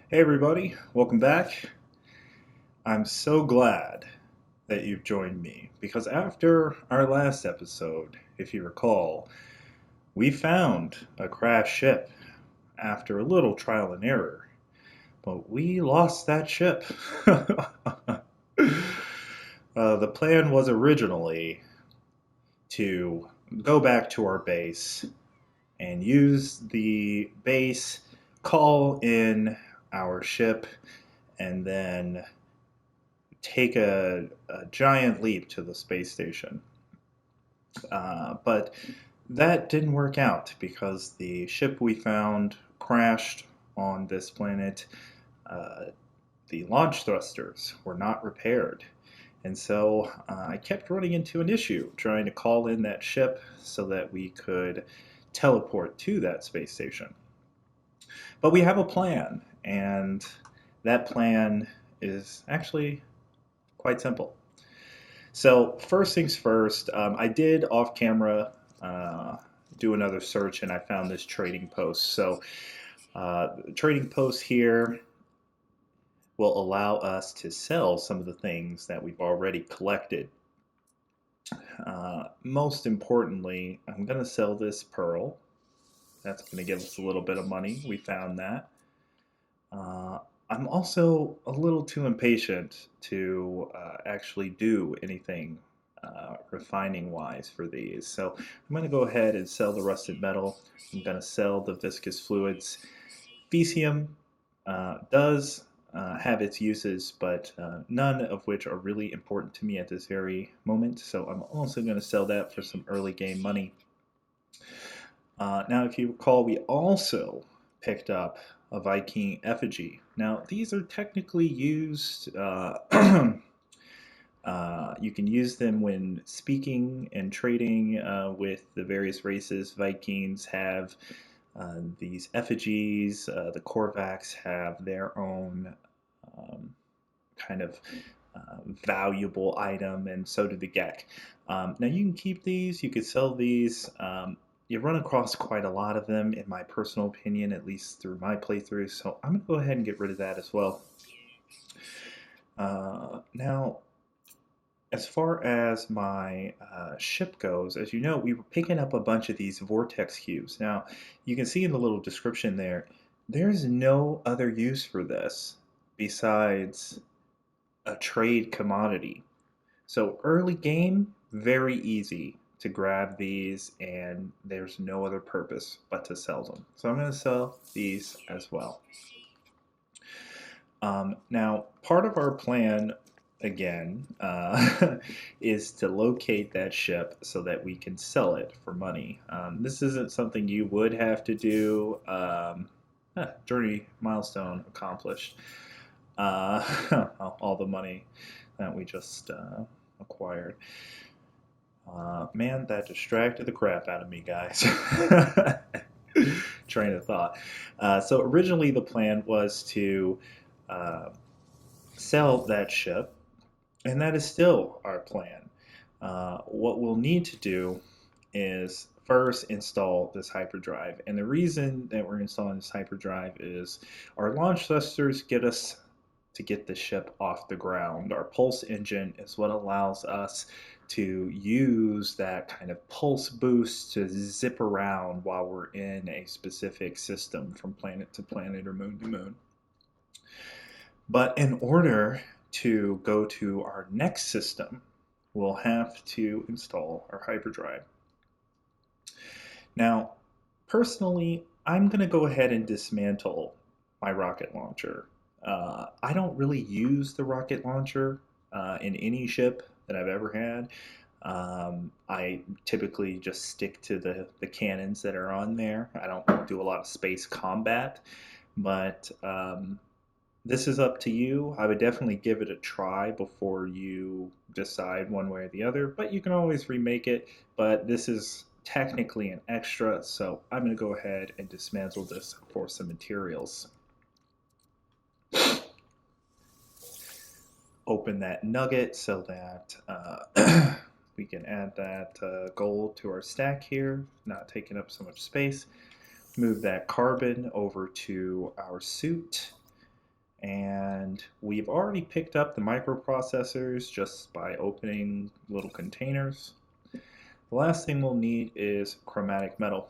Hey everybody, welcome back. I'm so glad that you've joined me because after our last episode, if you recall, we found a crashed ship after a little trial and error, but we lost that ship. The plan was originally to go back to our base and use the base, call in our ship, and then take a giant leap to the space station. But that didn't work out because the ship we found crashed on this planet. Uh, the launch thrusters were not repaired. And so I kept running into an issue trying to call in that ship so that we could teleport to that space station. But we have a plan, and that plan is actually quite simple. So first things first, I did off camera uh, do another search and I found this trading post. So the trading post here will allow us to sell some of the things that we've already collected. Most importantly, I'm going to sell this pearl. That's going to give us a little bit of money. We found that. Uh, I'm also a little too impatient to actually do anything refining wise for these. So I'm going to go ahead and sell the rusted metal. I'm going to sell the viscous fluids. Fecium does have its uses, but none of which are really important to me at this very moment. So I'm also going to sell that for some early game money. Now, if you recall, we also picked up a Viking effigy. Now, these are technically used. You can use them when speaking and trading with the various races. Vikings have these effigies. The Korvax have their own um, kind of valuable item, and so do the Gek. Now you can keep these, you could sell these. You run across quite a lot of them, in my personal opinion, at least through my playthrough. So I'm gonna go ahead and get rid of that as well. Now, as far as my ship goes, as you know, we were picking up a bunch of these vortex cubes. Now, you can see in the little description there, there's no other use for this besides a trade commodity. So early game, very easy to grab these, and there's no other purpose but to sell them. So I'm going to sell these as well. Now, part of our plan, again, is to locate that ship so that we can sell it for money. This isn't something you would have to do. Journey milestone accomplished. All the money that we just acquired. Man, that distracted the crap out of me, guys. Train of thought. So originally the plan was to uh, sell that ship, and that is still our plan. What we'll need to do is first install this hyperdrive. And the reason that we're installing this hyperdrive is our launch thrusters get us to get the ship off the ground. Our pulse engine is what allows us to use that kind of pulse boost to zip around while we're in a specific system from planet to planet or moon to moon. But in order to go to our next system, we'll have to install our hyperdrive. Now, personally, I'm going to go ahead and dismantle my rocket launcher. I don't really use the rocket launcher in any ship that I've ever had. I typically just stick to the cannons that are on there. I don't do a lot of space combat, but this is up to you. I would definitely give it a try before you decide one way or the other, but you can always remake it. But this is technically an extra, so I'm going to go ahead and dismantle this for some materials. Open that nugget so that we can add that gold to our stack here, not taking up so much space. Move that carbon over to our suit. And we've already picked up the microprocessors just by opening little containers. The last thing we'll need is chromatic metal.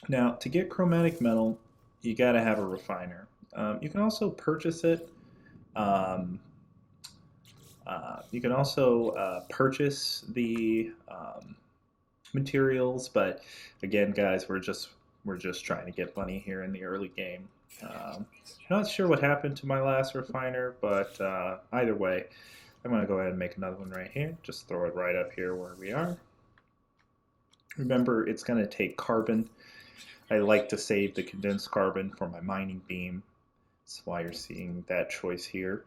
Now, to get chromatic metal, you got to have a refiner. You can also purchase it. Um, you can also purchase the materials, but again, guys, we're just trying to get money here in the early game. Not sure what happened to my last refiner, but either way, I'm going to go ahead and make another one right here. Just throw it right up here where we are. Remember, it's going to take carbon. I like to save the condensed carbon for my mining beam. That's why you're seeing that choice here.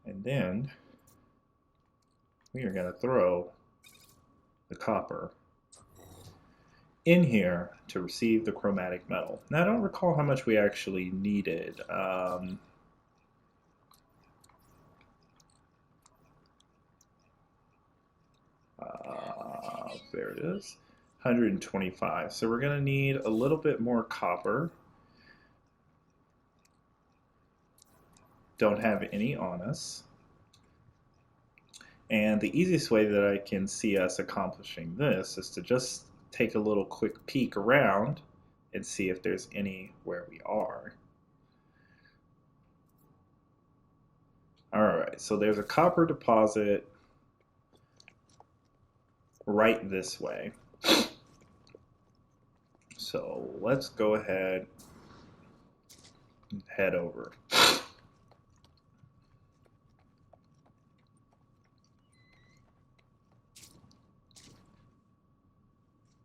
And then we are going to throw the copper in here to receive the chromatic metal. Now, I don't recall how much we actually needed. There it is, 125. So we're going to need a little bit more copper. Don't have any on us. And the easiest way that I can see us accomplishing this is to just take a little quick peek around and see if there's any where we are. Alright, so there's a copper deposit right this way. So let's go ahead and head over.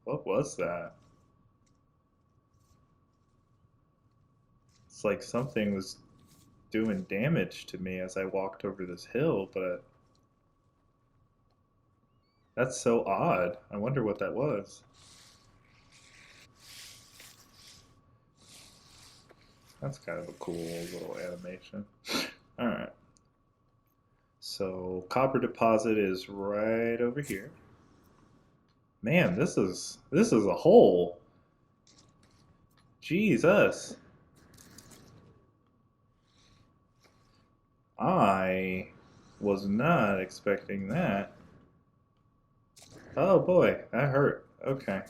What was that? It's like something was doing damage to me as I walked over this hill, but that's so odd. I wonder what that was. That's kind of a cool little animation. Alright. So copper deposit is right over here. Man, this is a hole. Jesus. I was not expecting that. Oh boy, that hurt. Okay.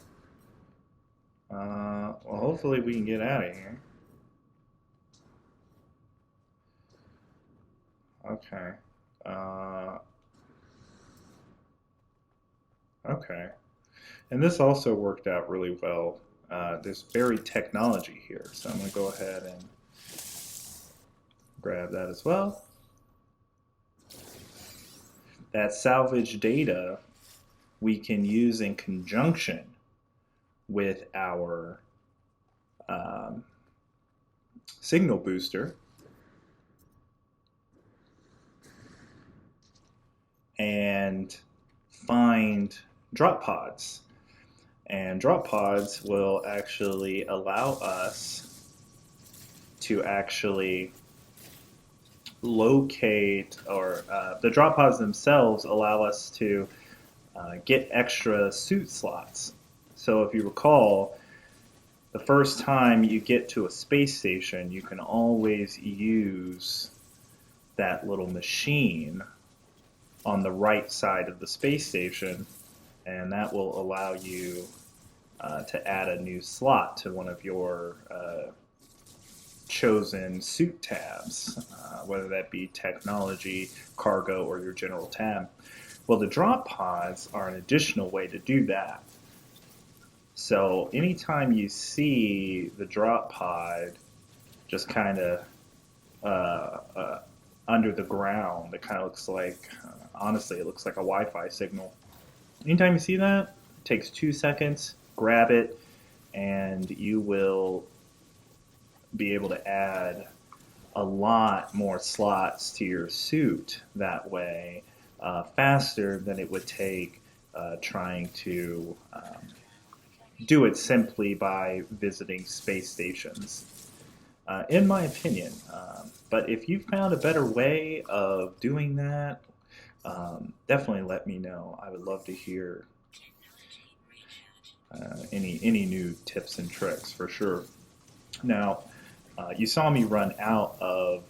Well, hopefully we can get out of here. Okay. Uh, okay. And this also worked out really well. There's buried technology here, so I'm going to go ahead and grab that as well. That salvage data we can use in conjunction with our signal booster and find drop pods. And drop pods will actually allow us to actually locate, or the drop pods themselves allow us to get extra suit slots. So if you recall, the first time you get to a space station, you can always use that little machine on the right side of the space station, and that will allow you to add a new slot to one of your chosen suit tabs, whether that be technology, cargo, or your general tab. Well, the drop pods are an additional way to do that. So anytime you see the drop pod just kind of under the ground, it kind of looks like, honestly, it looks like a Wi-Fi signal. Anytime you see that, it takes 2 seconds, grab it, and you will be able to add a lot more slots to your suit that way, faster than it would take trying to do it simply by visiting space stations, in my opinion. But if you found a better way of doing that, definitely let me know. I would love to hear any new tips and tricks for sure. Now, You saw me run out of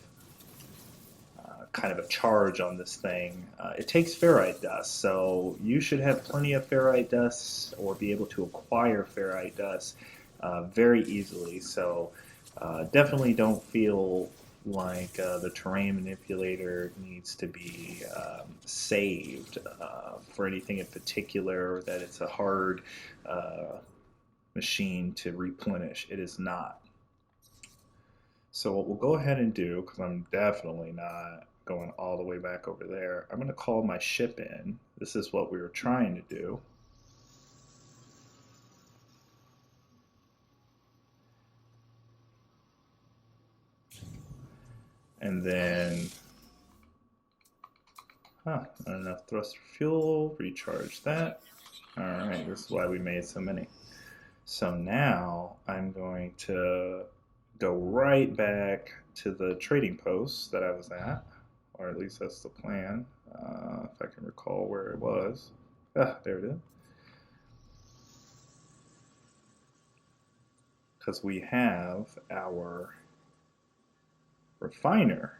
kind of a charge on this thing. It takes ferrite dust, so you should have plenty of ferrite dust or be able to acquire ferrite dust very easily. So definitely don't feel like the terrain manipulator needs to be saved for anything in particular, or that it's a hard machine to replenish. It is not. So what we'll go ahead and do, because I'm definitely not going all the way back over there, I'm going to call my ship in. This is what we were trying to do. And then, not enough thruster fuel, recharge that. Alright, this is why we made so many. So now I'm going to go right back to the trading post that I was at, or at least that's the plan, if I can recall where it was. There it is. Because we have our refiner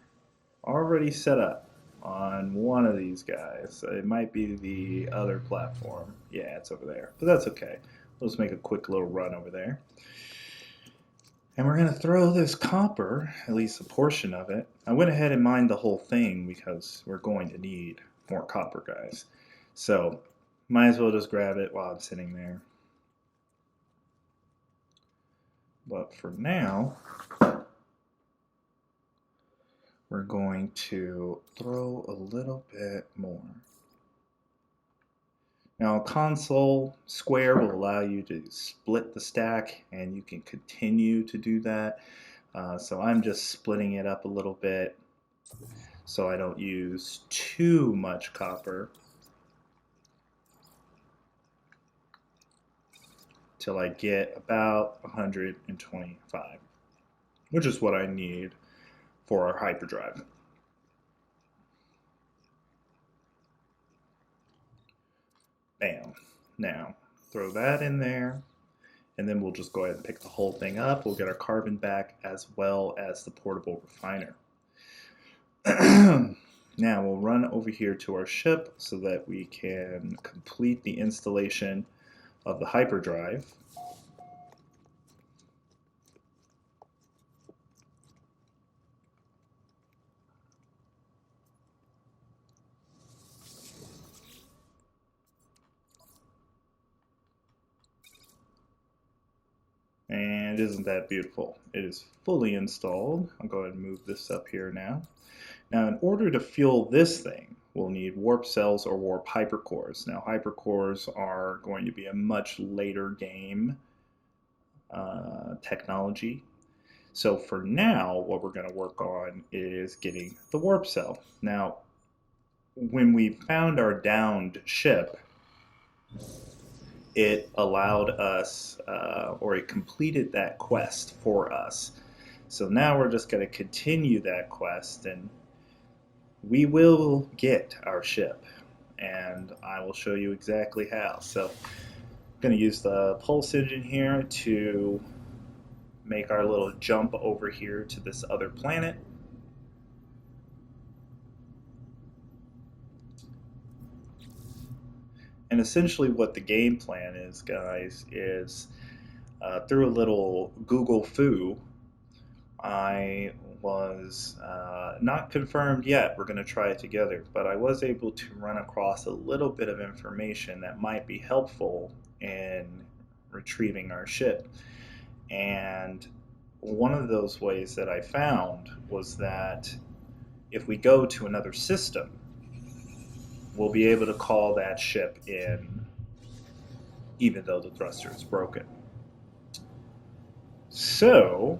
already set up on one of these guys. It might be the other platform. Yeah, it's over there, but that's okay. We'll just make a quick little run over there. And we're going to throw this copper, at least a portion of it. I went ahead and mined the whole thing because we're going to need more copper, guys. So, might as well just grab it while I'm sitting there. But for now, we're going to throw a little bit more. Now, console square will allow you to split the stack, and you can continue to do that. So I'm just splitting it up a little bit so I don't use too much copper till I get about 125, which is what I need for our hyperdrive. Bam. Now, throw that in there, and then we'll just go ahead and pick the whole thing up. We'll get our carbon back as well as the portable refiner. Now we'll run over here to our ship so that we can complete the installation of the hyperdrive. And isn't that beautiful? It is fully installed. I'll go ahead and move this up here now. Now, in order to fuel this thing, we'll need warp cells or warp hypercores. Now, hypercores are going to be a much later game technology. So for now, what we're going to work on is getting the warp cell. Now, when we found our downed ship, it allowed us, or it completed that quest for us. So now we're just going to continue that quest, and we will get our ship. And I will show you exactly how. So I'm going to use the pulse engine here to make our little jump over here to this other planet. And essentially what the game plan is, guys, is through a little Google foo, I was not confirmed yet. We're going to try it together, but I was able to run across a little bit of information that might be helpful in retrieving our ship. And one of those ways that I found was that if we go to another system, we'll be able to call that ship in even though the thruster is broken. So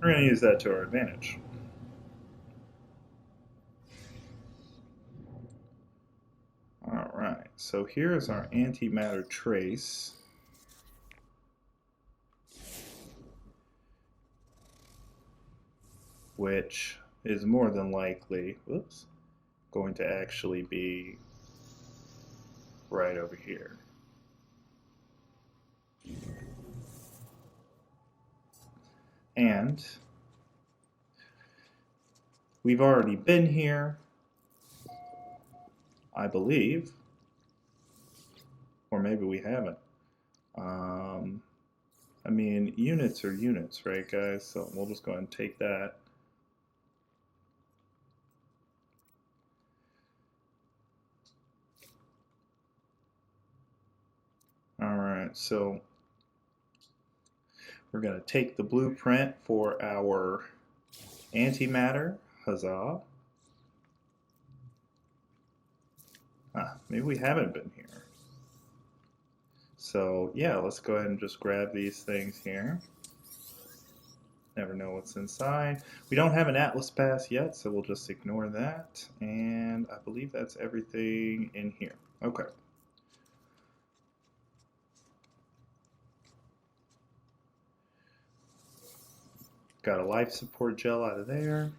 we're going to use that to our advantage. Alright, so here is our antimatter trace. Which is more than likely, going to actually be right over here. And We've already been here, I believe. Or maybe we haven't. I mean, units are units, right, guys? So we'll just go ahead and take that. All right, so we're going to take the blueprint for our antimatter. Huzzah. Maybe we haven't been here. So yeah, let's go ahead and just grab these things here. Never know what's inside. We don't have an Atlas pass yet, so we'll just ignore that. And I believe that's everything in here. Okay. Got a life support gel out of there.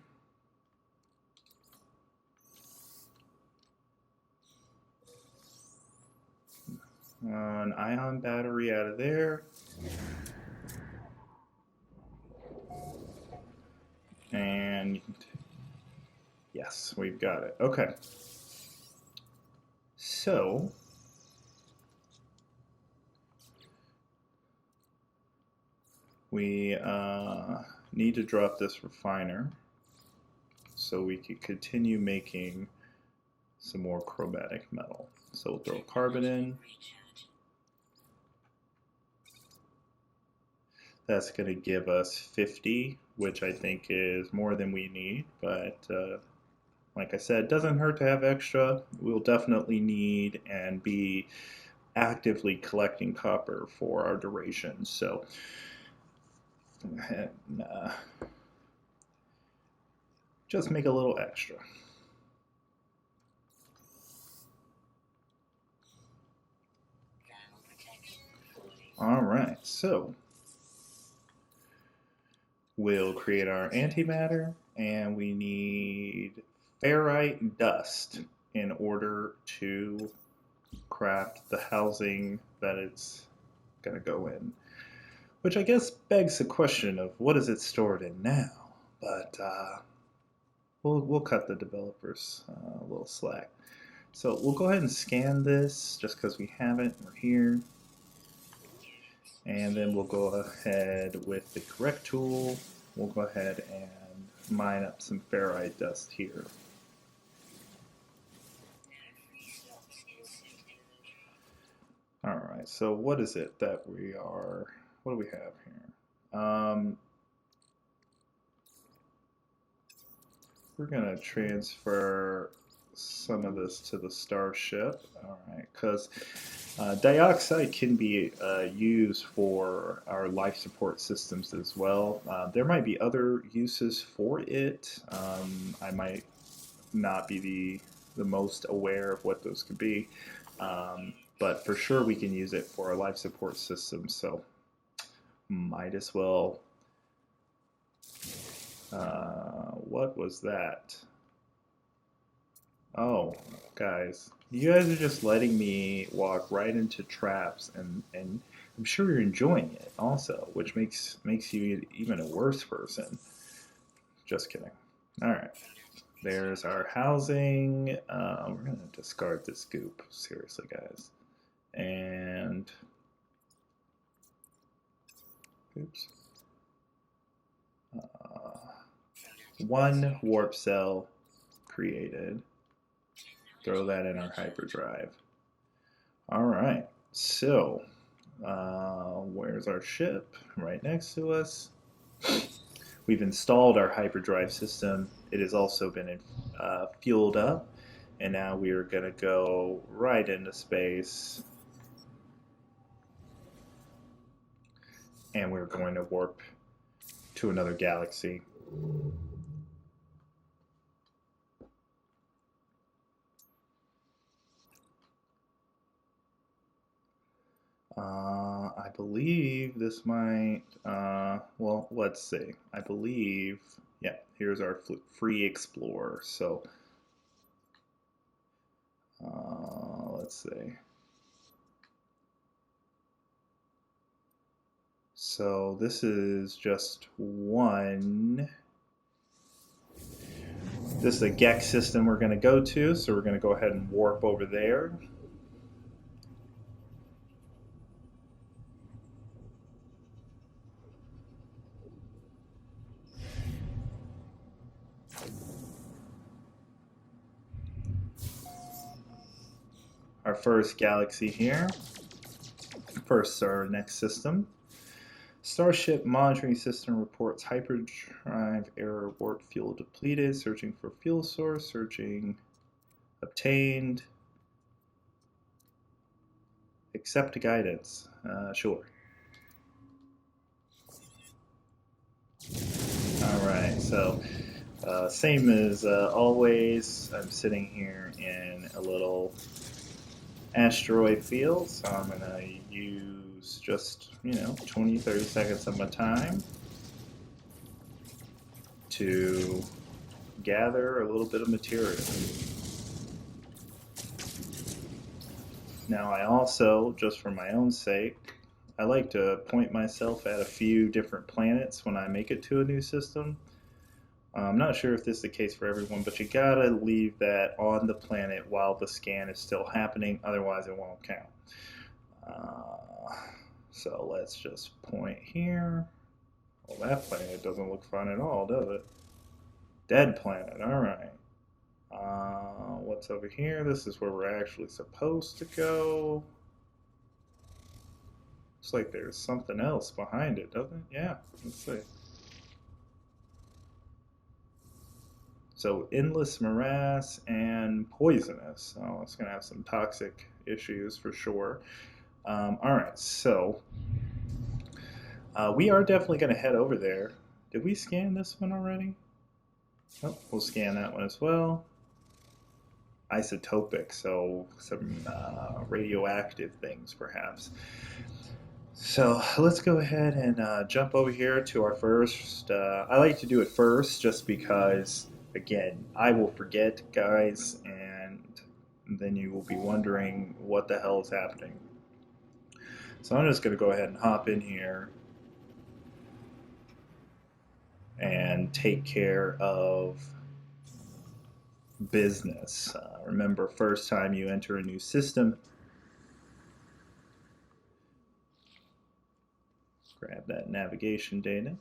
An ion battery out of there. And yes, we've got it. Okay. So we need to drop this refiner so we can continue making some more chromatic metal. So we'll throw carbon in. That's going to give us 50, which I think is more than we need, but like I said, it doesn't hurt to have extra. We'll definitely need and be actively collecting copper for our duration. So go ahead and just make a little extra. All right, so we'll create our antimatter, and we need ferrite dust in order to craft the housing that it's going to go in. Which I guess begs the question of what is it stored in now? But we'll cut the developers a little slack. So we'll go ahead and scan this just because we haven't. We're here. And then we'll go ahead with the correct tool. We'll go ahead and mine up some ferrite dust here. Alright, so what is it that we are, what do we have here? We're going to transfer some of this to the starship, alright, because dioxide can be used for our life support systems as well. There might be other uses for it. I might not be the most aware of what those could be. But for sure we can use it for our life support system, so might as well. What was that? Oh, guys, you guys are just letting me walk right into traps, and I'm sure you're enjoying it also, which makes you even a worse person. Just kidding. All right. There's our housing. We're going to discard this goop. Seriously, guys. And oops, one warp cell created. Throw that in our hyperdrive. All right, so where's our ship? Right next to us. We've installed our hyperdrive system. It has also been fueled up, and now we are going to go right into space. And we're going to warp to another galaxy. I believe this might, well, let's see. I believe, yeah, here's our free explorer. So, let's see. So this is just one This is a Gex system we're going to go to, so we're going to go ahead and warp over there. Our first galaxy here. First, our next system. Starship monitoring system reports hyperdrive error, warp fuel depleted, searching for fuel source, searching obtained, accept guidance, sure. Alright, so same as always, I'm sitting here in a little asteroid field, so I'm going to use just, 20-30 seconds of my time to gather a little bit of material. Now I also, just for my own sake, I like to point myself at a few different planets when I make it to a new system. I'm not sure if this is the case for everyone, but you gotta leave that on the planet while the scan is still happening, otherwise it won't count. So let's just point here. Well, that planet doesn't look fun at all, does it? Dead planet, alright. What's over here? This is where we're actually supposed to go. Looks like there's something else behind it, doesn't it? Yeah, let's see. So endless morass and poisonous. So it's going to have some toxic issues for sure. Alright, so we are definitely going to head over there. Did we scan this one already? Oh, we'll scan that one as well. Isotopic, so some radioactive things perhaps. So let's go ahead and jump over here to our first. I like to do it first just because, again, I will forget, guys, and then you will be wondering what the hell is happening. So I'm just going to go ahead and hop in here and take care of business. Remember, first time you enter a new system, grab that navigation data.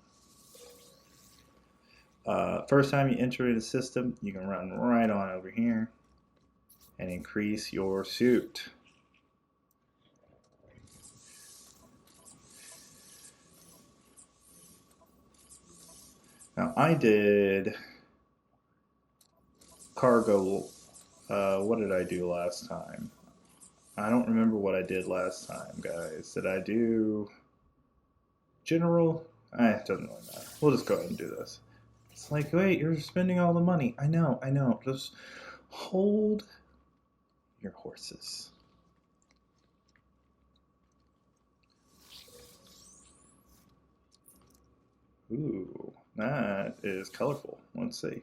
First time you enter in a system, you can run right on over here and increase your suit. Now I did cargo. What did I do last time? I don't remember what I did last time, guys. Did I do general? It doesn't really matter. We'll just go ahead and do this. It's like, wait, you're spending all the money. I know. Just hold your horses. Ooh, that is colorful. Let's see.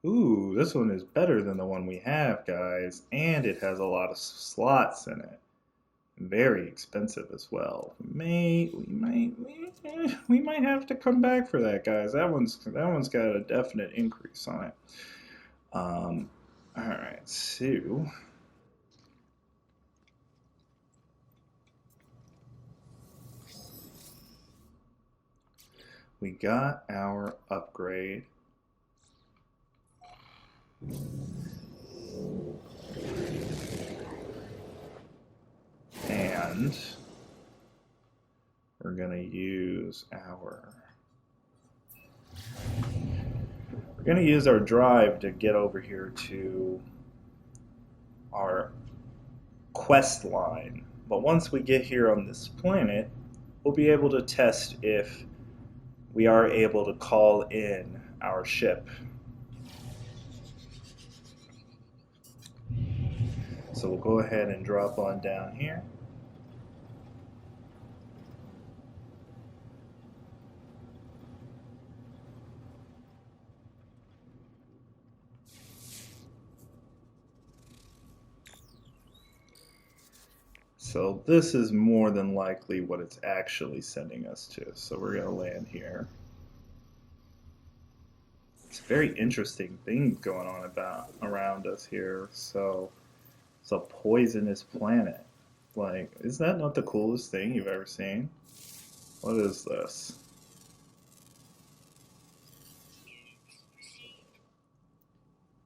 Ooh, this one is better than the one we have, guys, and it has a lot of slots in it. Very expensive as well. We might have to come back for that, guys. That one's got a definite increase on it. All right, so we got our upgrade. And we're going to use our drive to get over here to our quest line. But once we get here on this planet, we'll be able to test if we are able to call in our ship. So we'll go ahead and drop on down here. So this is more than likely what it's actually sending us to. So we're going to land here. It's a very interesting thing going on about around us here. So it's a poisonous planet. Like, is that not the coolest thing you've ever seen? What is this?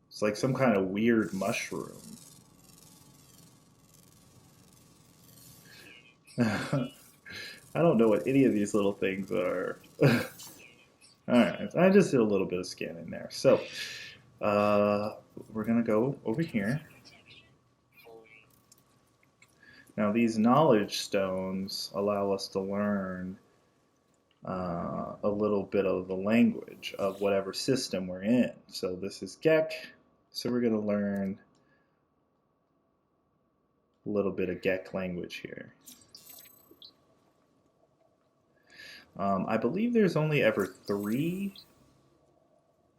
It's like some kind of weird mushroom. I don't know what any of these little things are. Alright, I just did a little bit of scanning there. So, uh, we're gonna go over here. Now, these knowledge stones allow us to learn a little bit of the language of whatever system we're in. So, this is Gek, so we're gonna learn a little bit of Gek language here. I believe there's only ever 3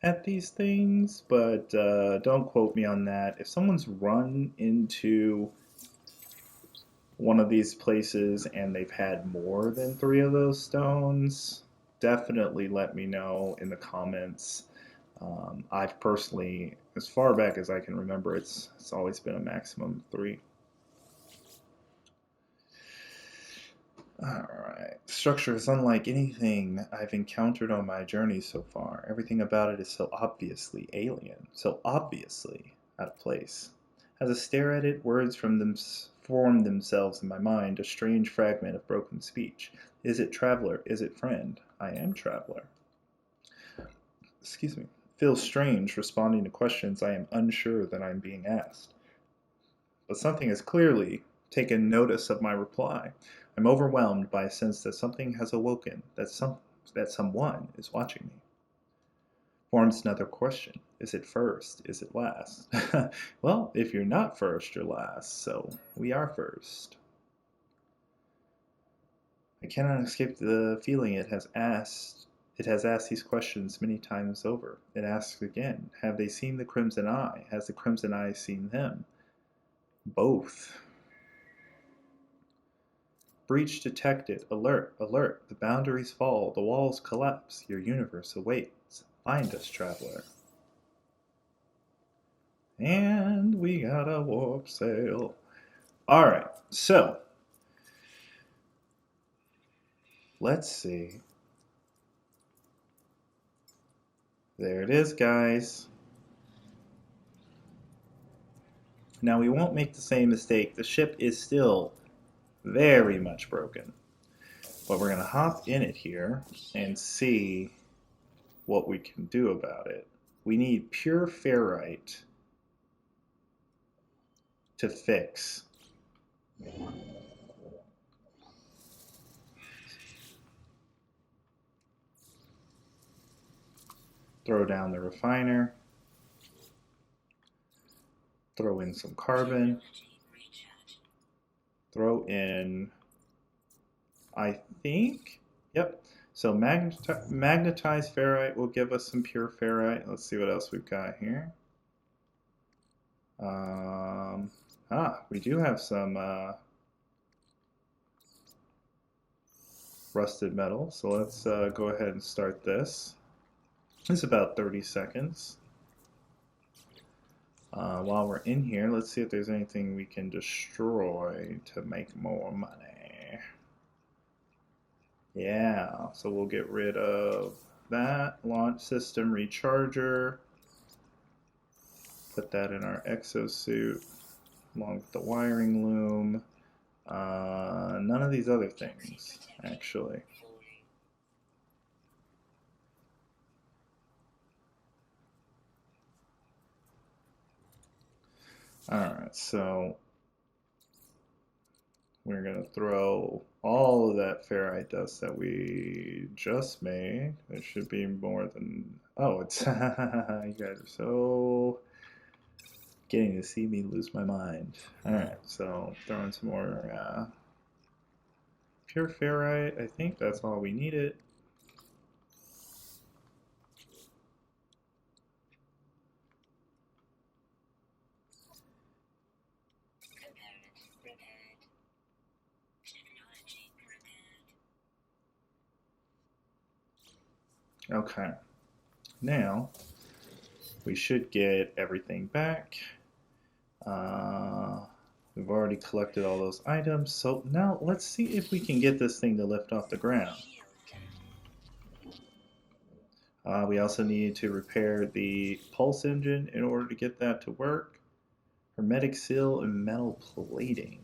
at these things, but don't quote me on that. If someone's run into one of these places and they've had more than 3 of those stones, definitely let me know in the comments. I've personally, as far back as I can remember, it's always been a maximum of 3. Alright. Structure is unlike anything I've encountered on my journey so far. Everything about it is so obviously alien, so obviously out of place. As I stare at it, words form themselves in my mind, a strange fragment of broken speech. Is it traveler? Is it friend? I am traveler. Excuse me. Feels strange responding to questions I am unsure that I'm being asked. But something has clearly taken notice of my reply. I'm overwhelmed by a sense that something has awoken, that someone is watching me. Forms another question. Is it first? Is it last? Well, if you're not first, you're last, so we are first. I cannot escape the feeling it has asked these questions many times over. It asks again, have they seen the Crimson Eye? Has the Crimson Eye seen them? Both. Breach detected. Alert, alert. The boundaries fall. The walls collapse. Your universe awaits. Find us, traveler. And we got a warp sail. Alright, so let's see. There it is, guys. Now we won't make the same mistake. The ship is still very much broken. But we're going to hop in it here and see what we can do about it. We need pure ferrite to fix. Throw down the refiner. Throw in some carbon. Throw in, I think, yep. So magnetized ferrite will give us some pure ferrite. Let's see what else we've got here. We do have some rusted metal. So let's go ahead and start this. It's about 30 seconds. While we're in here, let's see if there's anything we can destroy to make more money. Yeah, so we'll get rid of that. Launch system recharger. Put that in our exosuit along with the wiring loom. None of these other things, actually. Alright, so we're going to throw all of that ferrite dust that we just made. There should be more than... Oh, it's... you guys are so... getting to see me lose my mind. Alright, so throwing some more pure ferrite. I think that's all we needed. Okay, now we should get everything back. We've already collected all those items, so now let's see if we can get this thing to lift off the ground. We also need to repair the pulse engine in order to get that to work. Hermetic seal and metal plating.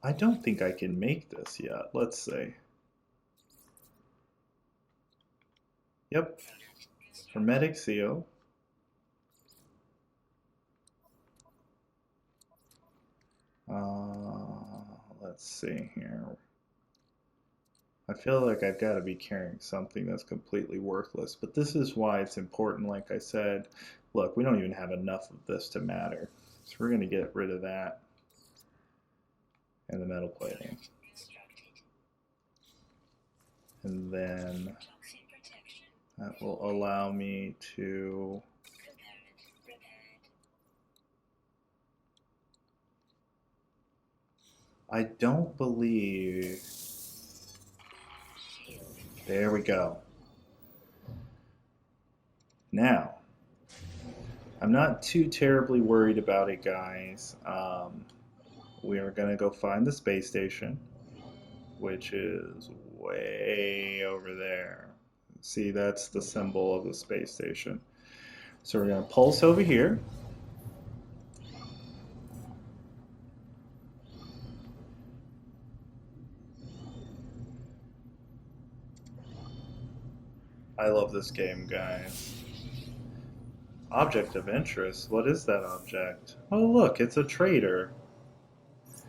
I don't think I can make this yet. Let's see. Yep. Hermetic seal. Let's see here. I feel like I've got to be carrying something that's completely worthless, but this is why it's important. Like I said, look, we don't even have enough of this to matter. So we're going to get rid of that and the metal plating. And then that will allow me to I don't believe. There we go. Now, I'm not too terribly worried about it, guys. We are going to go find the space station, which is way over there. See, that's the symbol of the space station. So we're going to pulse over here. I love this game, guys. Object of interest? What is that object? Oh, look, it's a trader.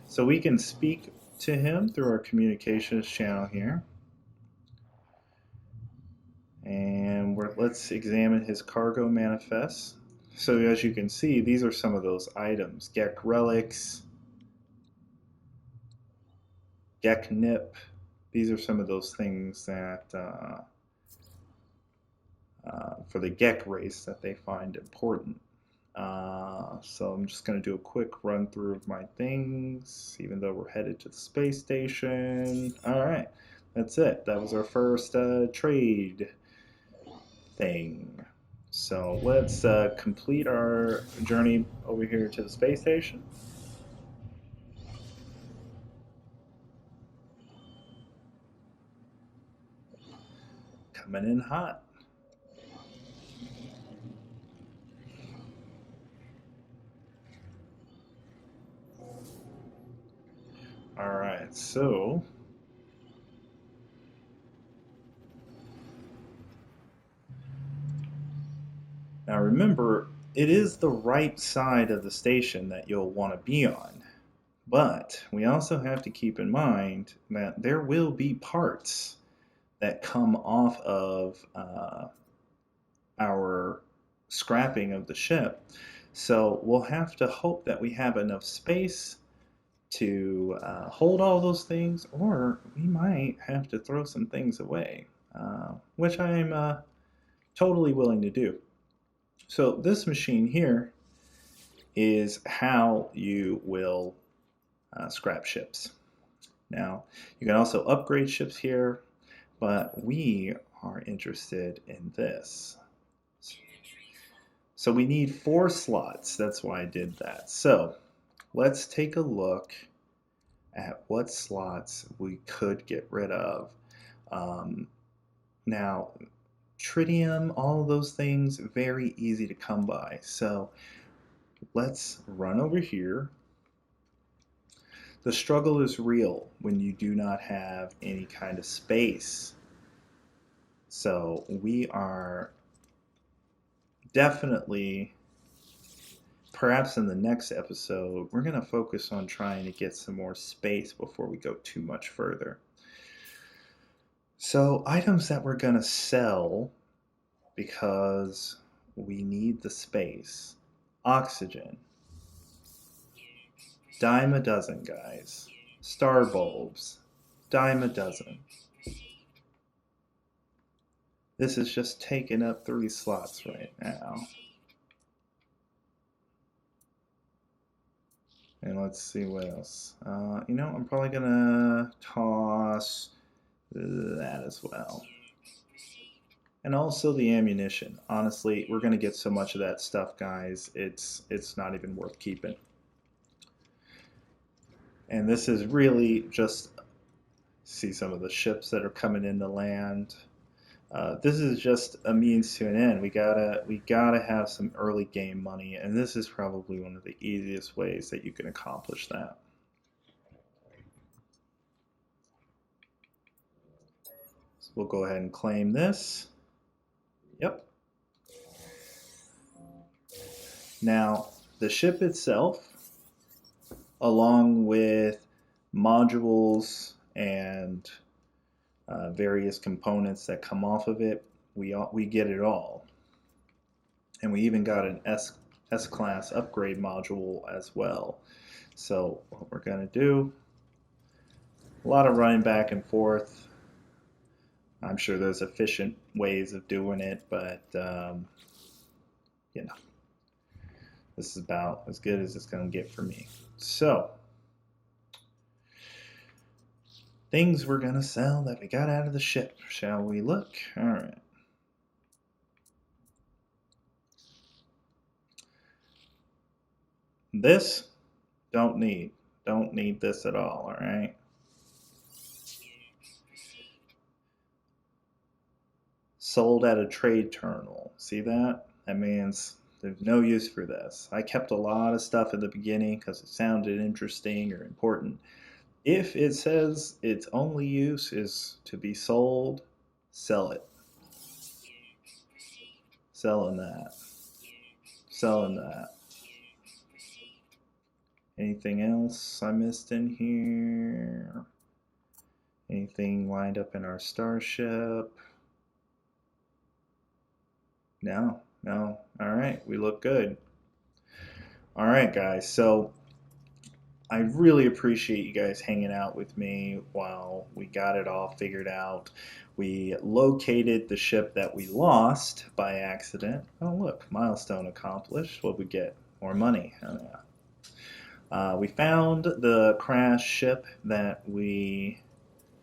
So we can speak to him through our communications channel here. And let's examine his cargo manifest. So as you can see, these are some of those items. Gek relics, Gek nip. These are some of those things that for the Gek race that they find important. So I'm just going to do a quick run through of my things, even though we're headed to the space station. All right, that's it. That was our first trade thing. So let's complete our journey over here to the space station. Coming in hot. All right, so now remember, it is the right side of the station that you'll want to be on. But we also have to keep in mind that there will be parts that come off of our scrapping of the ship. So we'll have to hope that we have enough space to hold all those things, or we might have to throw some things away, which I'm totally willing to do. So this machine here is how you will scrap ships. Now, you can also upgrade ships here, but we are interested in this. So we need 4 slots. That's why I did that. So let's take a look at what slots we could get rid of. Now, tritium, all of those things, very easy to come by. So let's run over here. The struggle is real when you do not have any kind of space. So we are definitely, perhaps in the next episode, we're going to focus on trying to get some more space before we go too much further. So items that we're going to sell because we need the space. Oxygen. Dime a dozen, guys. Star bulbs. Dime a dozen. This is just taking up 3 slots right now. And let's see what else. I'm probably going to toss as well. And also the ammunition. Honestly, we're going to get so much of that stuff, guys. It's not even worth keeping. And this is really just see some of the ships that are coming into land. This is just a means to an end. We gotta have some early game money, and this is probably one of the easiest ways that you can accomplish that. So we'll go ahead and claim this. Yep. Now, the ship itself, along with modules and various components that come off of it, we get it all. And we even got an S-class upgrade module as well. So what we're going to do, a lot of running back and forth. I'm sure there's efficient ways of doing it, but you know, this is about as good as it's going to get for me. So, things we're going to sell that we got out of the ship. Shall we look? All right. This, don't need. Don't need this at all right? Sold at a trade terminal. See that? That means there's no use for this. I kept a lot of stuff at the beginning because it sounded interesting or important. If it says its only use is to be sold, sell it. Selling that. Selling that. Anything else I missed in here? Anything lined up in our starship? No, no. All right, we look good. All right, guys. So I really appreciate you guys hanging out with me while we got it all figured out. We located the ship that we lost by accident. Oh, look, milestone accomplished. What we get? More money. Oh, yeah. We found the crashed ship that we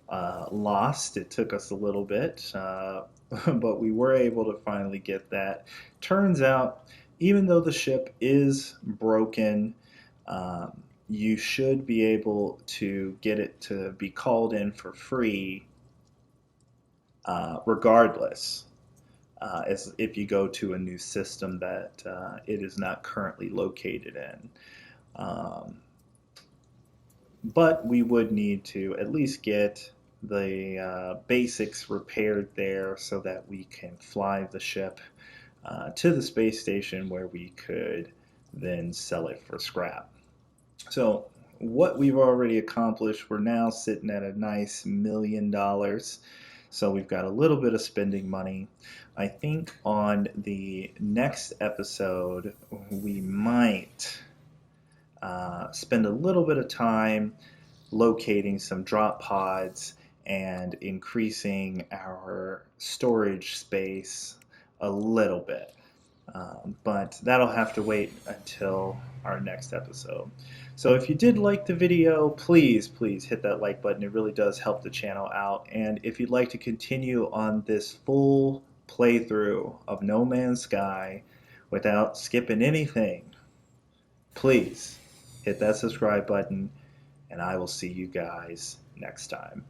lost. It took us a little bit, but we were able to finally get that. Turns out, even though the ship is broken, you should be able to get it to be called in for free regardless, as if you go to a new system that it is not currently located in. Um, but we would need to at least get the basics repaired there so that we can fly the ship to the space station where we could then sell it for scrap. So what we've already accomplished, we're now sitting at a nice $1 million. So we've got a little bit of spending money. I think on the next episode, we might spend a little bit of time locating some drop pods and increasing our storage space a little bit. But that'll have to wait until our next episode. So if you did like the video, please hit that like button. It really does help the channel out. And if you'd like to continue on this full playthrough of No Man's Sky without skipping anything, please hit that subscribe button, and I will see you guys next time.